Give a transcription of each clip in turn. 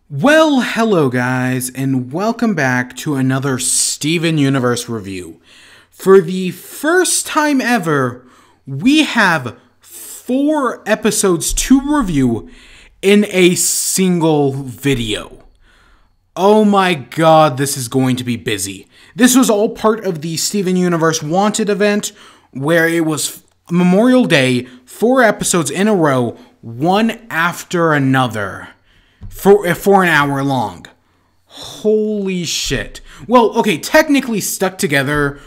Well, hello guys, and welcome back to another Steven Universe review. For the first time ever, we have 4 episodes to review in a single video. Oh my god, this is going to be busy. This was all part of the Steven Universe Wanted event, where it was Memorial Day, 4 episodes in a row, one after another. For an hour long. Holy shit. Well, okay, technically Stuck Together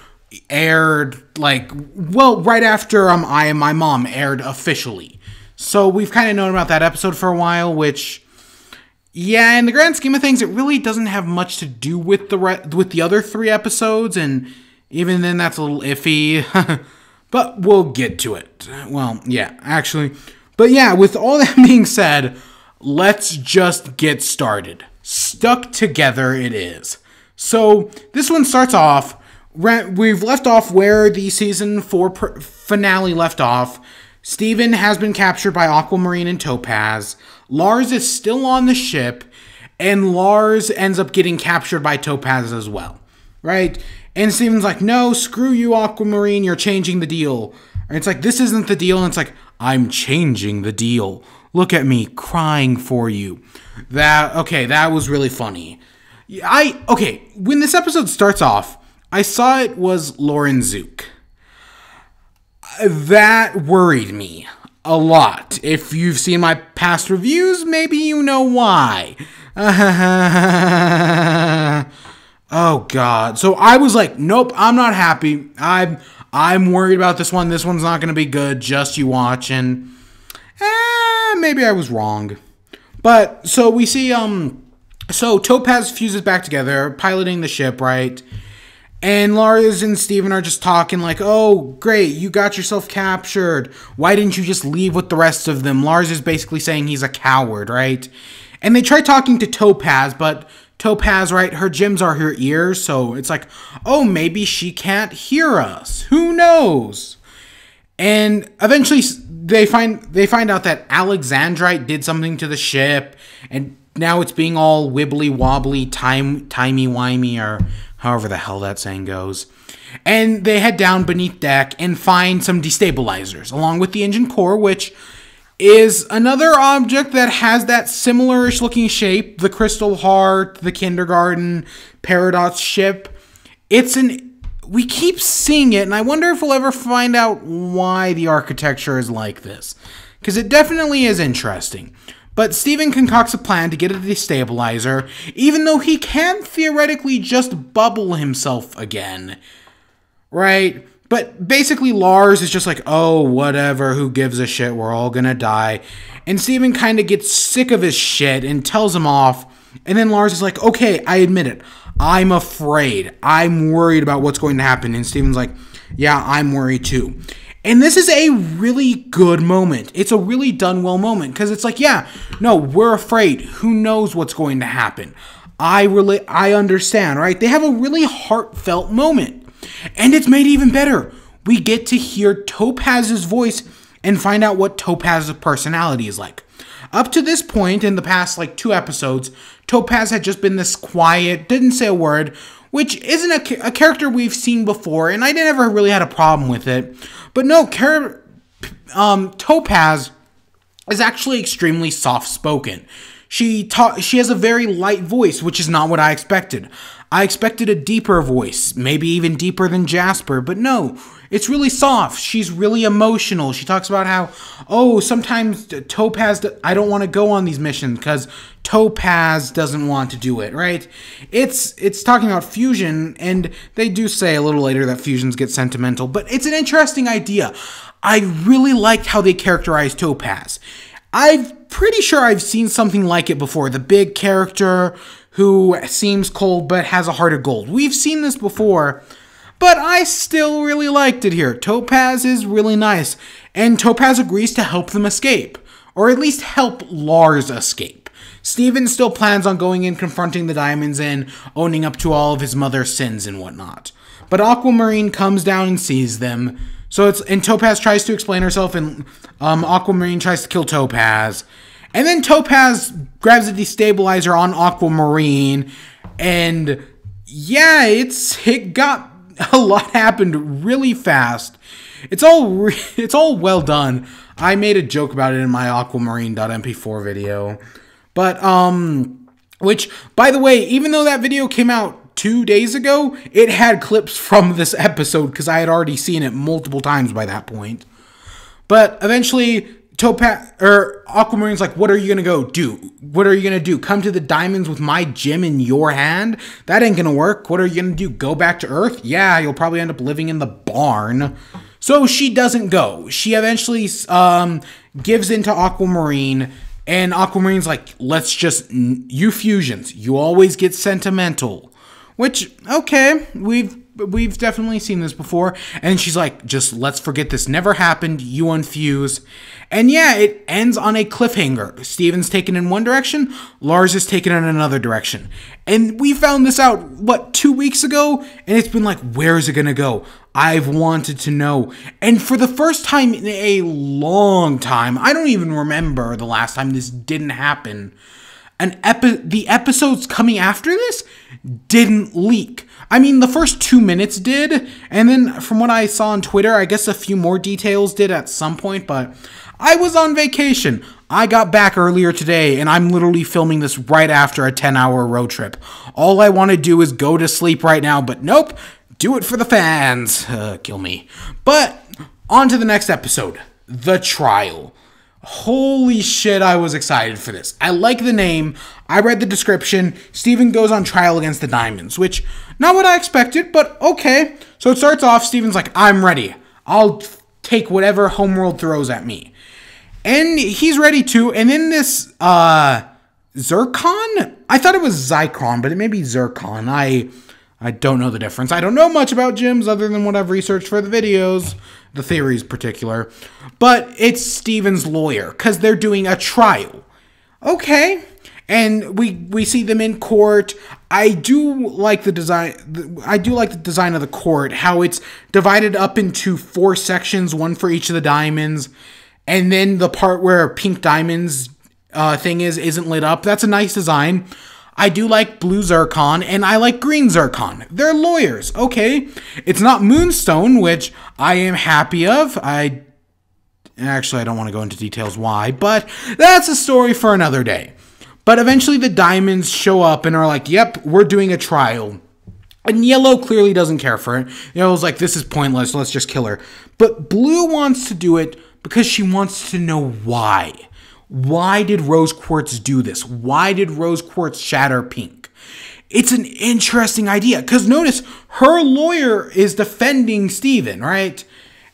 aired, right after I and My Mom aired officially. So we've kind of known about that episode for a while, which, yeah, in the grand scheme of things, it really doesn't have much to do with the other 3 episodes, and even then that's a little iffy. But we'll get to it. Well, yeah, actually. But yeah, with all that being said, let's just get started. Stuck Together it is. So, this one starts off, we've left off where the season 4 finale left off. Steven has been captured by Aquamarine and Topaz. Lars is still on the ship, and Lars ends up getting captured by Topaz as well. Right? And Steven's like, no, screw you, Aquamarine, you're changing the deal. And it's like, this isn't the deal, and it's like, I'm changing the deal. Look at me crying for you. That was really funny. When this episode starts off, I saw it was Lauren Zook. That worried me a lot. If you've seen my past reviews, maybe you know why. Oh god. So I was like, nope, I'm not happy. I'm worried about this one. This one's not going to be good. Just you watch, and maybe I was wrong. But, so we see, so Topaz fuses back together, piloting the ship, right? And Lars and Steven are just talking like, oh, great, you got yourself captured. Why didn't you just leave with the rest of them? Lars is basically saying he's a coward, right? And they try talking to Topaz, but Topaz, right, her gems are her ears, so it's like, oh, maybe she can't hear us. Who knows? And eventually they find out that Alexandrite did something to the ship, and now it's being all wibbly wobbly, timey-wimey, or however the hell that saying goes. And they head down beneath deck and find some destabilizers, along with the engine core, which is another object that has that similar-ish looking shape, the Crystal Heart, the Kindergarten, Paradox ship. We keep seeing it, and I wonder if we'll ever find out why the architecture is like this. Because it definitely is interesting. But Steven concocts a plan to get a destabilizer, even though he can theoretically just bubble himself again. Right? But basically Lars is just like, oh, whatever, who gives a shit, we're all gonna die. And Steven kind of gets sick of his shit and tells him off. And then Lars is like, okay, I admit it. I'm afraid. I'm worried about what's going to happen. And Steven's like, yeah, I'm worried too. And this is a really good moment. It's a really done well moment. Because it's like, yeah, no, we're afraid. Who knows what's going to happen? I understand, right? They have a really heartfelt moment. And it's made even better. We get to hear Topaz's voice and find out what Topaz's personality is like. Up to this point, in the past, 2 episodes, Topaz had just been this quiet, didn't say a word, which isn't a character we've seen before, and I never really had a problem with it. But no, Topaz is actually extremely soft-spoken. She has a very light voice, which is not what I expected. I expected a deeper voice, maybe even deeper than Jasper, but no, it's really soft. She's really emotional. She talks about how, oh, sometimes Topaz, I don't want to go on these missions because Topaz doesn't want to do it, right? It's talking about fusion, and they do say a little later that fusions get sentimental, but it's an interesting idea. I really liked how they characterized Topaz. I'm pretty sure I've seen something like it before. The big character who seems cold but has a heart of gold. We've seen this before, but I still really liked it here. Topaz is really nice, and Topaz agrees to help them escape, or at least help Lars escape. Steven still plans on going and confronting the diamonds and owning up to all of his mother's sins and whatnot. But Aquamarine comes down and sees them. And Topaz tries to explain herself, and Aquamarine tries to kill Topaz. And then Topaz grabs a destabilizer on Aquamarine, and yeah, it got a lot happened really fast. It's all well done. I made a joke about it in my aquamarine.mp4 video. But which, by the way, even though that video came out 2 days ago, it had clips from this episode because I had already seen it multiple times by that point. But eventually Aquamarine's like, what are you gonna go do? What are you gonna do? Come to the diamonds with my gem in your hand? That ain't gonna work. What are you gonna do? Go back to Earth? Yeah, you'll probably end up living in the barn. So she doesn't go. She eventually gives in to Aquamarine, and Aquamarine's like, let's just, you fusions, you always get sentimental. Which, okay, we've definitely seen this before. And she's like, just let's forget this never happened, you unfuse. And yeah, it ends on a cliffhanger. Steven's taken in one direction, Lars is taken in another direction. And we found this out, what, 2 weeks ago? And it's been like, where is it gonna go? I've wanted to know. And for the first time in a long time, I don't even remember the last time this didn't happen, the episodes coming after this didn't leak. I mean, the first 2 minutes did, and then from what I saw on Twitter, I guess a few more details did at some point, but I was on vacation. I got back earlier today, and I'm literally filming this right after a 10-hour road trip. All I want to do is go to sleep right now, but nope, do it for the fans. Kill me. But on to the next episode, The Trial. Holy shit, I was excited for this. I like the name. I read the description. Steven goes on trial against the Diamonds, which, not what I expected, but okay. So it starts off, Steven's like, I'm ready. I'll take whatever Homeworld throws at me. And he's ready to, and then this, Zircon? I thought it was Zycron, but it may be Zircon. I don't know the difference. I don't know much about gyms other than what I've researched for the videos, the theories particular. But it's Steven's lawyer, because they're doing a trial. Okay. And we see them in court. I do like the design. I do like the design of the court, how it's divided up into 4 sections, one for each of the diamonds. And then the part where Pink Diamond's thing isn't lit up. That's a nice design. I do like blue Zircon, and I like green Zircon. They're lawyers, okay? It's not Moonstone, which I am happy of. Actually, I don't want to go into details why, but that's a story for another day. But eventually the Diamonds show up and are like, yep, we're doing a trial. And Yellow clearly doesn't care for it. Yellow's like, this is pointless, let's just kill her. But Blue wants to do it because she wants to know why. Why did Rose Quartz do this? Why did Rose Quartz shatter Pink? It's an interesting idea, because notice, her lawyer is defending Steven, right?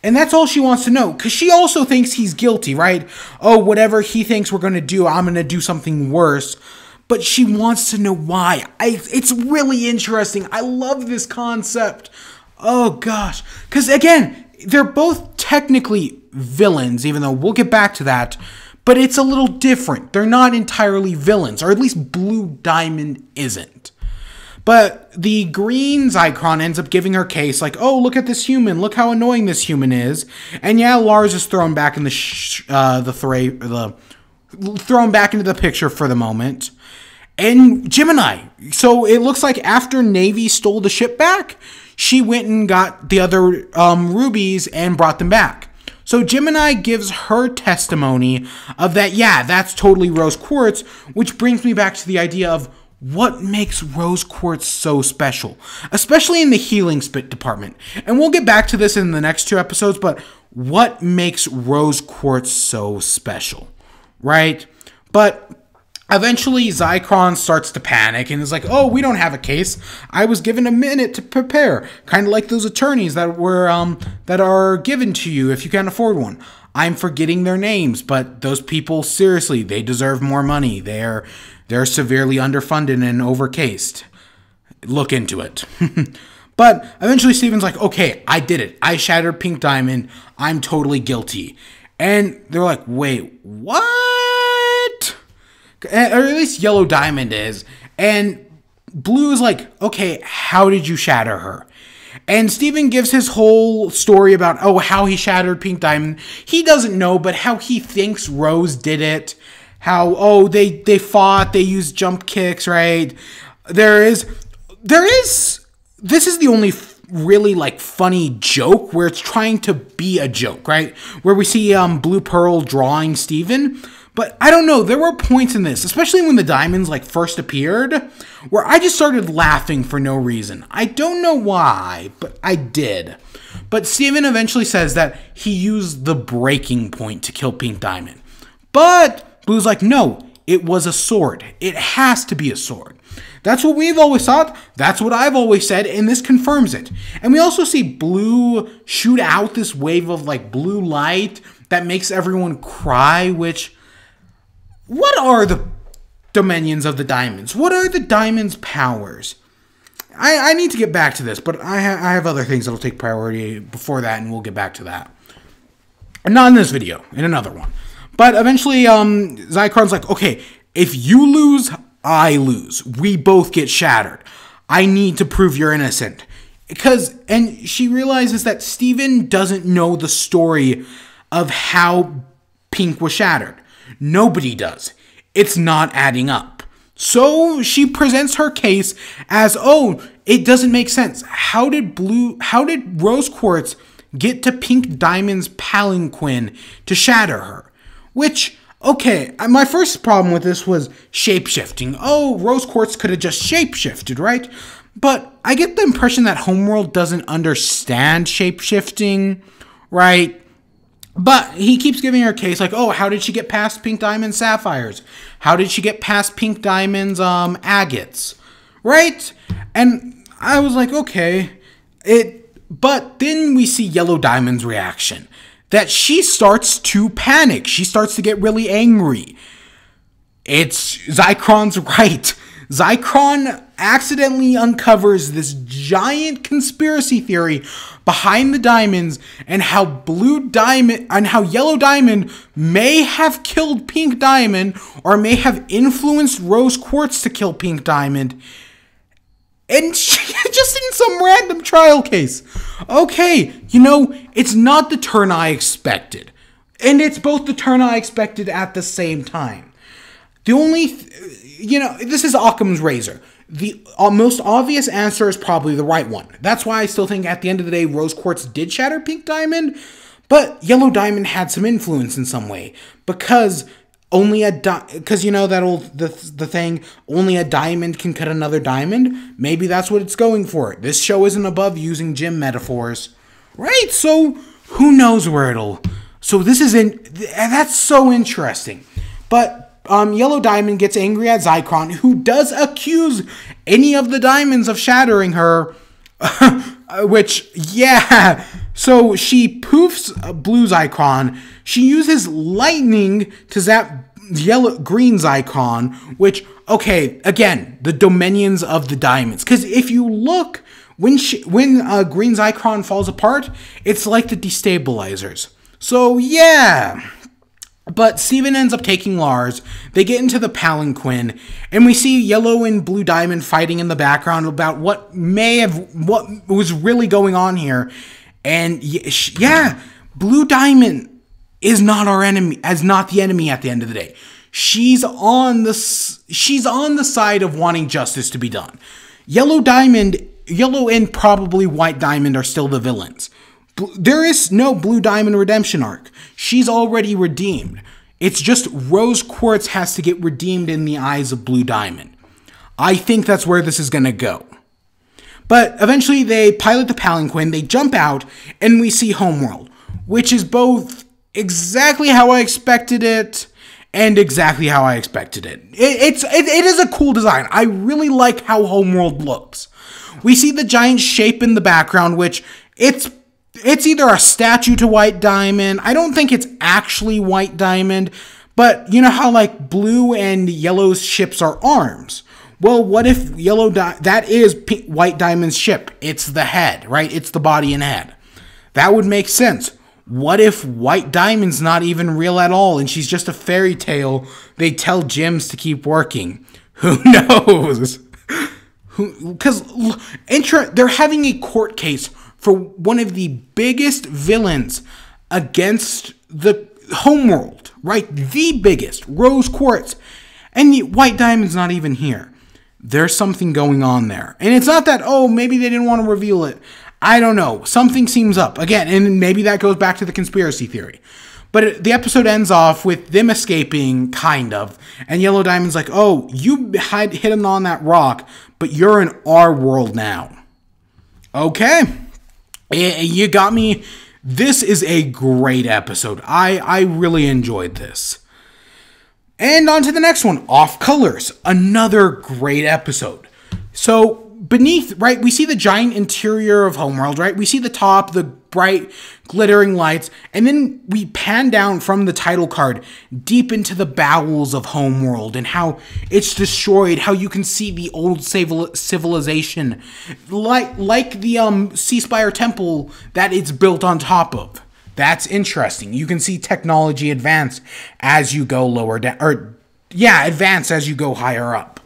And that's all she wants to know, because she also thinks he's guilty, right? Oh, whatever he thinks we're going to do, I'm going to do something worse. But she wants to know why. It's really interesting. I love this concept. Oh, gosh. Because, again, they're both technically villains, even though we'll get back to that. But it's a little different. They're not entirely villains, or at least Blue Diamond isn't. But the green Zycron ends up giving her case, like, oh, look at this human. Look how annoying this human is. And yeah, Lars is thrown back in thrown back into the picture for the moment. And Gemini. So it looks like after Navy stole the ship back, she went and got the other rubies and brought them back. So Gemini gives her testimony of that, yeah, that's totally Rose Quartz, which brings me back to the idea of what makes Rose Quartz so special, especially in the healing spit department. And we'll get back to this in the next 2 episodes, but what makes Rose Quartz so special, right? But eventually Zycron starts to panic and is like, oh, we don't have a case. I was given a minute to prepare. Kind of like those attorneys that are given to you if you can't afford one. I'm forgetting their names, but those people, seriously, they deserve more money. They're severely underfunded and overcased. Look into it. But eventually Steven's like, okay, I did it. I shattered Pink Diamond. I'm totally guilty. And they're like, wait, what? Or at least Yellow Diamond is. And Blue is like, okay, how did you shatter her? And Steven gives his whole story about, oh, how he shattered Pink Diamond. He doesn't know, but how he thinks Rose did it. how, oh, they fought, they used jump kicks, right? This is the only really like funny joke where it's trying to be a joke, right? Where we see Blue Pearl drawing Steven. But I don't know, there were points in this, especially when the diamonds like first appeared, where I just started laughing for no reason. I don't know why, but I did. But Steven eventually says that he used the breaking point to kill Pink Diamond. But Blue's like, no, it was a sword. It has to be a sword. That's what we've always thought. That's what I've always said, and this confirms it. And we also see Blue shoot out this wave of like blue light that makes everyone cry, which... What are the dominions of the diamonds? What are the diamonds' powers? I need to get back to this, but I have other things that'll take priority before that, and we'll get back to that. And not in this video, in another one. But eventually, Zychron's like, okay, if you lose, I lose. We both get shattered. I need to prove you're innocent. And she realizes that Steven doesn't know the story of how Pink was shattered. Nobody does. It's not adding up. So she presents her case as, oh, it doesn't make sense. How did Rose Quartz get to Pink Diamond's palanquin to shatter her? Which, okay, my first problem with this was shape-shifting. Oh, Rose Quartz could have just shape-shifted, right? But I get the impression that Homeworld doesn't understand shape-shifting, right? But he keeps giving her a case like, oh, how did she get past Pink Diamond's sapphires? How did she get past Pink Diamond's agates? Right? And I was like, okay. But then we see Yellow Diamond's reaction. That she starts to panic. She starts to get really angry. Zychron's right. Zychron accidentally uncovers this giant conspiracy theory behind the diamonds and how Yellow Diamond may have killed Pink Diamond or may have influenced Rose Quartz to kill Pink Diamond. And just in some random trial case. Okay, it's not the turn I expected. And it's both the turn I expected at the same time. The only, this is Occam's razor. The most obvious answer is probably the right one. That's why I still think at the end of the day, Rose Quartz did shatter Pink Diamond, but Yellow Diamond had some influence in some way because the thing, only a diamond can cut another diamond. Maybe that's what it's going for. This show isn't above using gym metaphors, right? So who knows where so that's so interesting. But Yellow Diamond gets angry at Zychron, who does accuse any of the diamonds of shattering her, which, yeah. So she poofs Blue Zychron. She uses lightning to zap Green Zychron, which, okay, again, the dominions of the diamonds. Because if you look, when Green Zychron falls apart, it's like the destabilizers. So, yeah. But Steven ends up taking Lars. They get into the palanquin, and we see Yellow and Blue Diamond fighting in the background about what was really going on here. And yeah, Blue Diamond is not our enemy, not the enemy at the end of the day. She's on the side of wanting justice to be done. Yellow and probably White Diamond are still the villains. There is no Blue Diamond redemption arc. She's already redeemed. It's just Rose Quartz has to get redeemed in the eyes of Blue Diamond. I think that's where this is going to go. But eventually they pilot the palanquin, they jump out, and we see Homeworld, which is both exactly how I expected it and exactly how I expected it. It is a cool design. I really like how Homeworld looks. We see the giant shape in the background, which it's either a statue to White Diamond. I don't think it's actually White Diamond, but you know how like Blue and Yellow's ships are arms? Well, what if that is White Diamond's ship? It's the head, right? It's the body and head. That would make sense. What if White Diamond's not even real at all and she's just a fairy tale they tell Gems to keep working? Who knows? Because they're having a court case for one of the biggest villains against the Homeworld, right? The biggest, rose quartz, and the white diamond's not even here. There's something going on there. And it's not that, oh, maybe they didn't want to reveal it. I don't know. Something seems up. Again, and maybe that goes back to the conspiracy theory. But the episode ends off with them escaping, kind of. And Yellow Diamond's like, oh, you hidden on that rock, but you're in our world now. Okay. You got me. This is a great episode. I really enjoyed this. And on to the next one, Off Colors. Another great episode. So beneath, right, we see the giant interior of Homeworld, right? We see the top, the bright, glittering lights, and then we pan down from the title card deep into the bowels of Homeworld and how it's destroyed, how you can see the old civilization, like the Sea Spire Temple that it's built on top of. That's interesting. You can see technology advance as you go lower down, advance as you go higher up.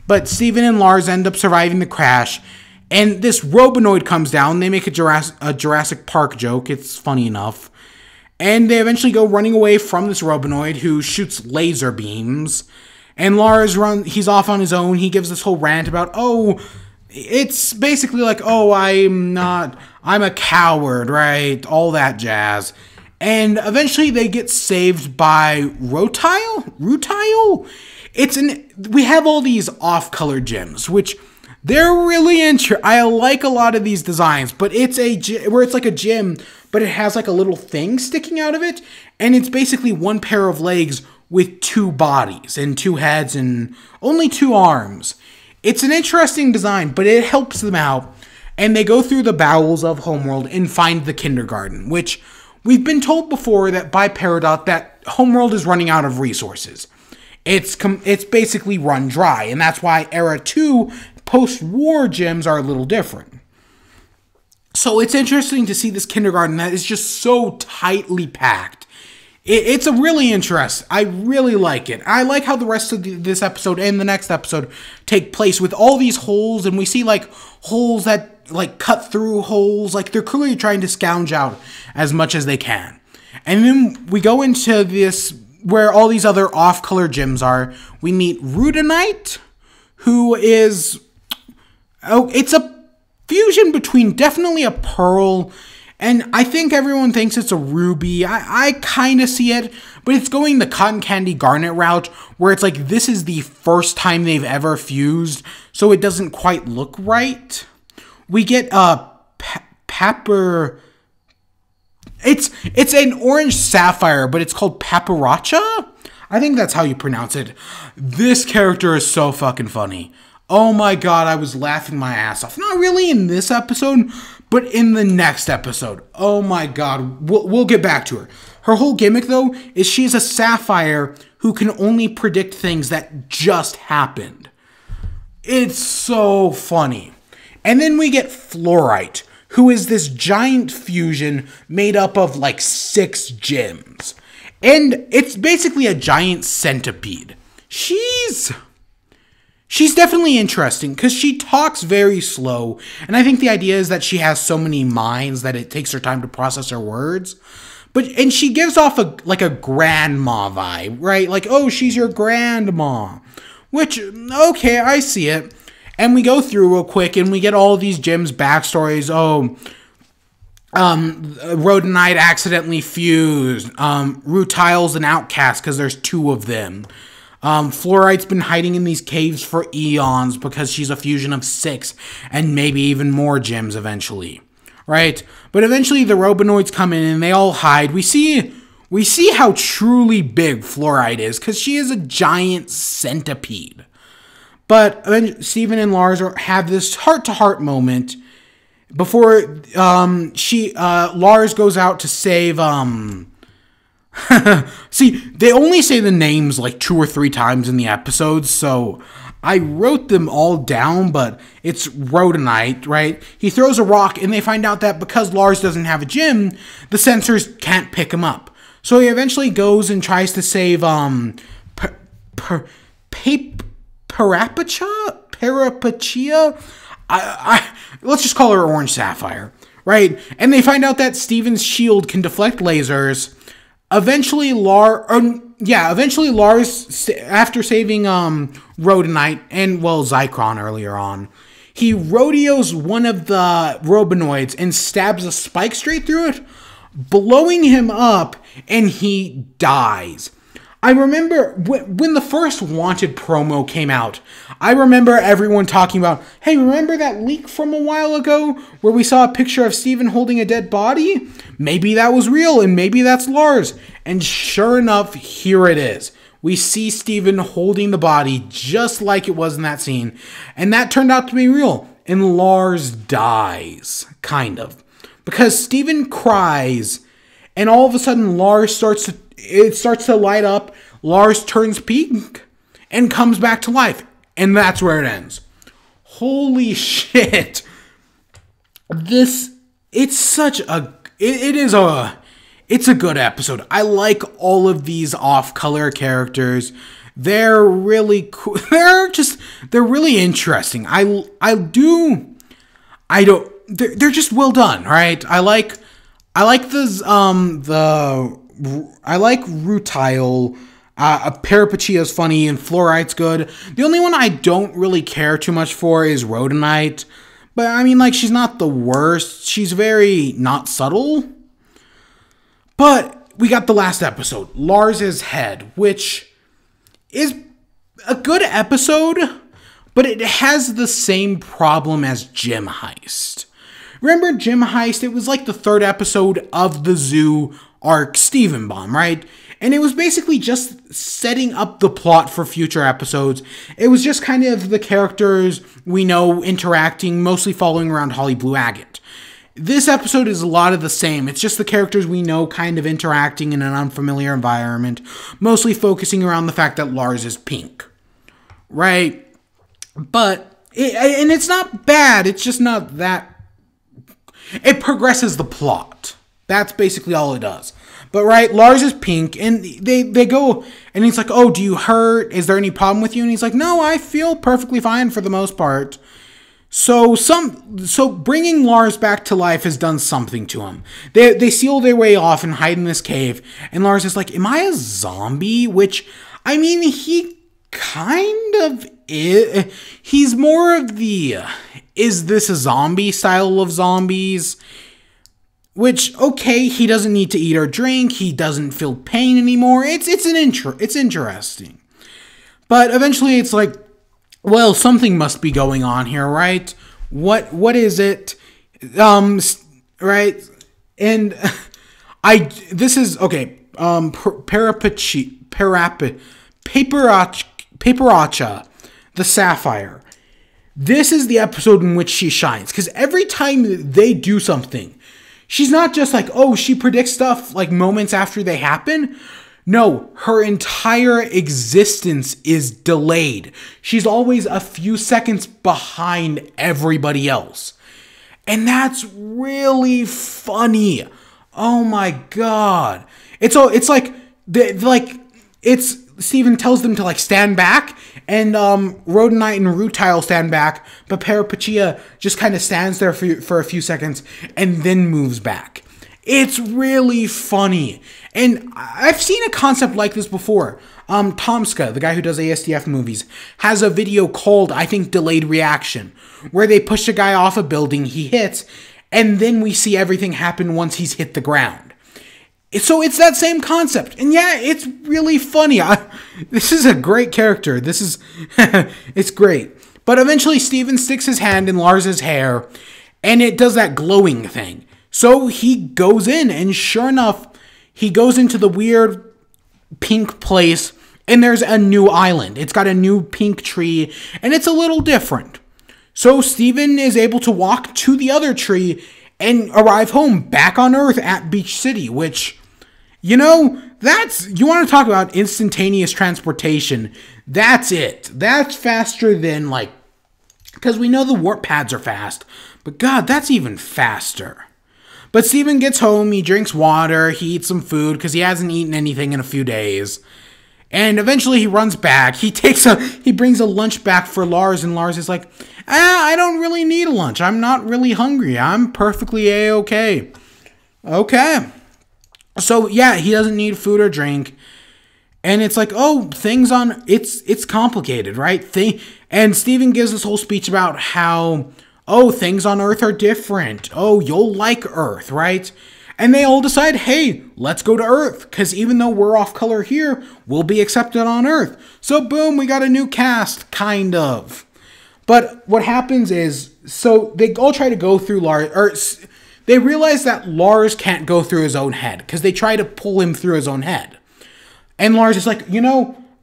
But Steven and Lars end up surviving the crash, and this Robonoid comes down. They make a Jurassic Park joke. It's funny enough. And they eventually go running away from this Robonoid who shoots laser beams. And Lars he's off on his own. He gives this whole rant about, oh, it's basically like, oh, I'm a coward, right? All that jazz. And eventually they get saved by Rutile? We have all these off-color gems, which they're really interesting. I like a lot of these designs, but it's where it's like a gem, but it has like a little thing sticking out of it. And it's basically one pair of legs with two bodies and two heads and only two arms. It's an interesting design, but it helps them out, and they go through the bowels of Homeworld and find the kindergarten, which we've been told before that by Peridot that Homeworld is running out of resources. It's basically run dry, and that's why Era 2 post-war gyms are a little different. So it's interesting to see this kindergarten that is just so tightly packed. It's a really interesting. I really like it. I like how the rest of this episode and the next episode take place with all these holes, and we see like holes that like cut through holes. Like they're clearly trying to scourge out as much as they can. And then we go into this where all these other off-color gems are. We meet Rudonite, who is it's a fusion between definitely a pearl. And I think everyone thinks it's a ruby. I kind of see it, but it's going the cotton candy garnet route, where it's like this is the first time they've ever fused, so it doesn't quite look right. We get Papper. It's an orange sapphire, but it's called Paparacha? I think that's how you pronounce it. This character is so fucking funny. Oh my god, I was laughing my ass off. Not really in this episode, but in the next episode. Oh my god, we'll get back to her. Her whole gimmick, though, is she's a sapphire who can only predict things that just happened. It's so funny. And then we get Fluorite, who is this giant fusion made up of like 6 gems. And it's basically a giant centipede. She's definitely interesting because she talks very slow, and I think the idea is that she has so many minds that it takes her time to process her words. And she gives off a grandma vibe, right? Like, oh, she's your grandma. Which, okay, I see it. And we go through real quick, and we get all these gems backstories. Oh, Rhodonite accidentally fused. Rutile's an outcast because there's 2 of them. Fluorite's been hiding in these caves for eons because she's a fusion of 6 and maybe even more gems eventually, right? But eventually the Robonoids come in and they all hide. We see how truly big Fluorite is because she is a giant centipede. But Steven and Lars have this heart-to-heart moment before Lars goes out to save See, they only say the names like 2 or 3 times in the episode, so I wrote them all down, but it's Rhodonite, right? He throws a rock, and they find out that because Lars doesn't have a gym, the sensors can't pick him up. So he eventually goes and tries to save, Parapachia? Let's just call her Orange Sapphire, right? And they find out that Steven's shield can deflect lasers. Eventually, eventually Lars, after saving Rhodonite and, well, Zycron earlier on, he rodeos one of the Robonoids and stabs a spike straight through it, blowing him up, and he dies. I remember when the first Wanted promo came out, I remember everyone talking about, hey, remember that leak from a while ago where we saw a picture of Steven holding a dead body? Maybe that was real, and maybe that's Lars. And sure enough, here it is. We see Steven holding the body just like it was in that scene, and that turned out to be real. And Lars dies, kind of. Because Steven cries, and all of a sudden Lars starts to light up, Lars turns pink, and comes back to life. And that's where it ends. Holy shit. It's a good episode. I like all of these off-color characters. They're really cool. They're really interesting. They're just well done, right? I like Rutile. Parapachia's funny and Fluorite's good. The only one I don't really care too much for is Rhodonite. But I mean, like, she's not the worst. She's very not subtle. But we got the last episode, Lars's Head, which is a good episode, but it has the same problem as Gym Heist. Remember Gym Heist? It was like the third episode of the Zoo arc Steven Bomb, right? And it was basically just setting up the plot for future episodes. It was just kind of the characters we know interacting, mostly following around Holly Blue Agate. This episode is a lot of the same. It's just the characters we know kind of interacting in an unfamiliar environment, mostly focusing around the fact that Lars is pink, right? But, and it's not bad, it's just not that... It progresses the plot. That's basically all it does. But, right, Lars is pink, and they go, and he's like, oh, do you hurt? Is there any problem with you? And he's like, no, I feel perfectly fine for the most part. So bringing Lars back to life has done something to him. They seal their way off and hide in this cave, and Lars is like, am I a zombie? Which, I mean, he kind of is. He's more of the, is this a zombie style of zombies? Which, okay, he doesn't need to eat or drink, he doesn't feel pain anymore. It's interesting. But eventually it's like, well, something must be going on here, right? What is it? Right? And this is okay. Paperacha, the Sapphire. This is the episode in which she shines, because every time they do something, she's not just like, oh, she predicts stuff like moments after they happen. No, her entire existence is delayed. She's always a few seconds behind everybody else. And that's really funny. Oh my god. It's like Steven tells them to like stand back, and Rhodonite and Rutile stand back, but Parapatia just kind of stands there for a few seconds and then moves back. It's really funny. And I've seen a concept like this before. Tomska, the guy who does ASDF movies, has a video called, I think, Delayed Reaction, where they push a guy off a building, he hits, and then we see everything happen once he's hit the ground. So it's that same concept. And yeah, it's really funny. This is a great character. This is... it's great. But eventually Steven sticks his hand in Lars's hair, and it does that glowing thing. So he goes in, and sure enough, he goes into the weird pink place, and there's a new island. It's got a new pink tree, and it's a little different. So Steven is able to walk to the other tree and arrive home back on Earth at Beach City, which, you know, you want to talk about instantaneous transportation. That's it. That's faster than, like, because we know the warp pads are fast, but God, that's even faster. But Steven gets home, he drinks water, he eats some food, because he hasn't eaten anything in a few days. And eventually he runs back, he brings a lunch back for Lars, and Lars is like, I don't really need a lunch, I'm not really hungry, I'm perfectly A-okay. Okay. So yeah, he doesn't need food or drink. And it's like, oh, things on it's complicated, right? And Steven gives this whole speech about how, oh, things on Earth are different. Oh, you'll like Earth, right? And they all decide, hey, let's go to Earth, because even though we're off color here, we'll be accepted on Earth. So boom, we got a new cast, kind of. But what happens is, so they all try to go through Lars, or they realize that Lars can't go through his own head, because they try to pull him through his own head. And Lars is like,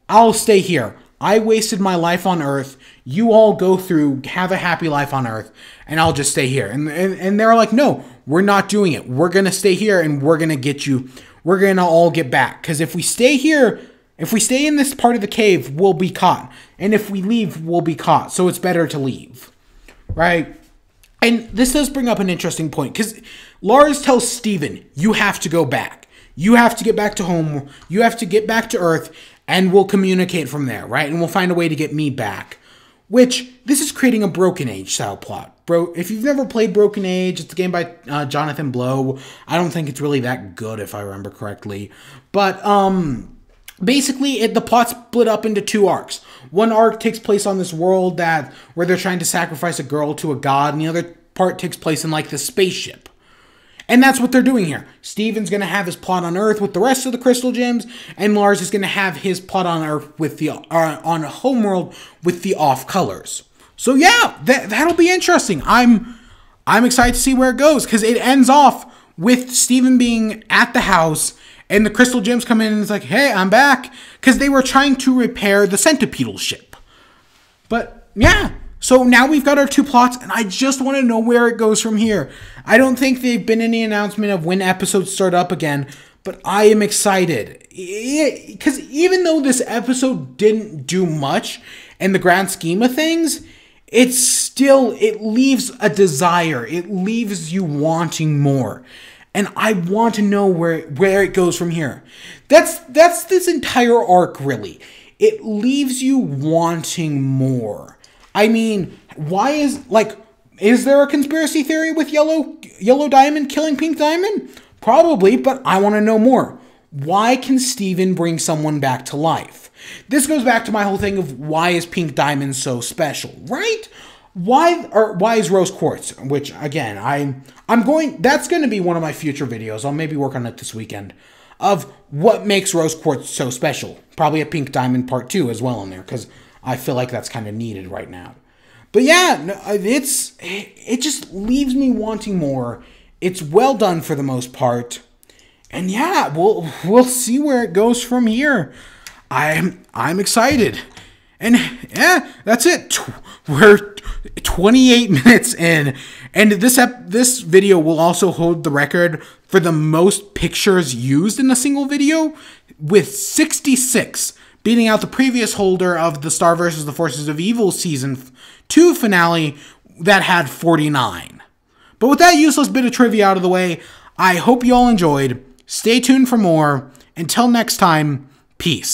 I'll stay here. I wasted my life on Earth. You all go through, have a happy life on Earth, and I'll just stay here. And they're like, no, we're not doing it. We're going to stay here, and we're going to get you. We're going to all get back. Because if we stay here, if we stay in this part of the cave, we'll be caught. And if we leave, we'll be caught. So it's better to leave. Right? And this does bring up an interesting point. Because Lars tells Steven, you have to go back. You have to get back to home. You have to get back to Earth, and we'll communicate from there, right? And we'll find a way to get me back. Which, this is creating a Broken Age style plot. Bro, if you've never played Broken Age, it's a game by Jonathan Blow. I don't think it's really that good, if I remember correctly. But, basically, the plot's split up into two arcs. One arc takes place on this world where they're trying to sacrifice a girl to a god, and the other part takes place in, like, the spaceship. And that's what they're doing here. Steven's going to have his plot on Earth with the rest of the crystal gems, and Lars is going to have his plot on Earth with the on Homeworld with the off colors. So yeah, that'll be interesting. I'm excited to see where it goes, because it ends off with Steven being at the house, and the crystal gems come in, and it's like, hey, I'm back, because they were trying to repair the centipedal ship. But yeah. So now we've got our two plots, and I just want to know where it goes from here. I don't think there've been any announcement of when episodes start up again, but I am excited. Because even though this episode didn't do much in the grand scheme of things, it leaves a desire. It leaves you wanting more. And I want to know where it goes from here. That's this entire arc, really. It leaves you wanting more. I mean, is there a conspiracy theory with Yellow Diamond killing Pink Diamond? Probably, but I want to know more. Why can Steven bring someone back to life? This goes back to my whole thing of why is Pink Diamond so special, right? Why is Rose Quartz? Which again, that's going to be one of my future videos. I'll maybe work on it this weekend. Of what makes Rose Quartz so special. Probably a Pink Diamond part 2 as well in there, because I feel like that's kind of needed right now. But yeah, it just leaves me wanting more. It's well done for the most part. And yeah, we'll see where it goes from here. I'm excited. And yeah, that's it. We're 28 minutes in. And this video will also hold the record for the most pictures used in a single video, with 66. Beating out the previous holder of the Star vs. the Forces of Evil Season 2 finale that had 49. But with that useless bit of trivia out of the way, I hope you all enjoyed. Stay tuned for more. Until next time, peace.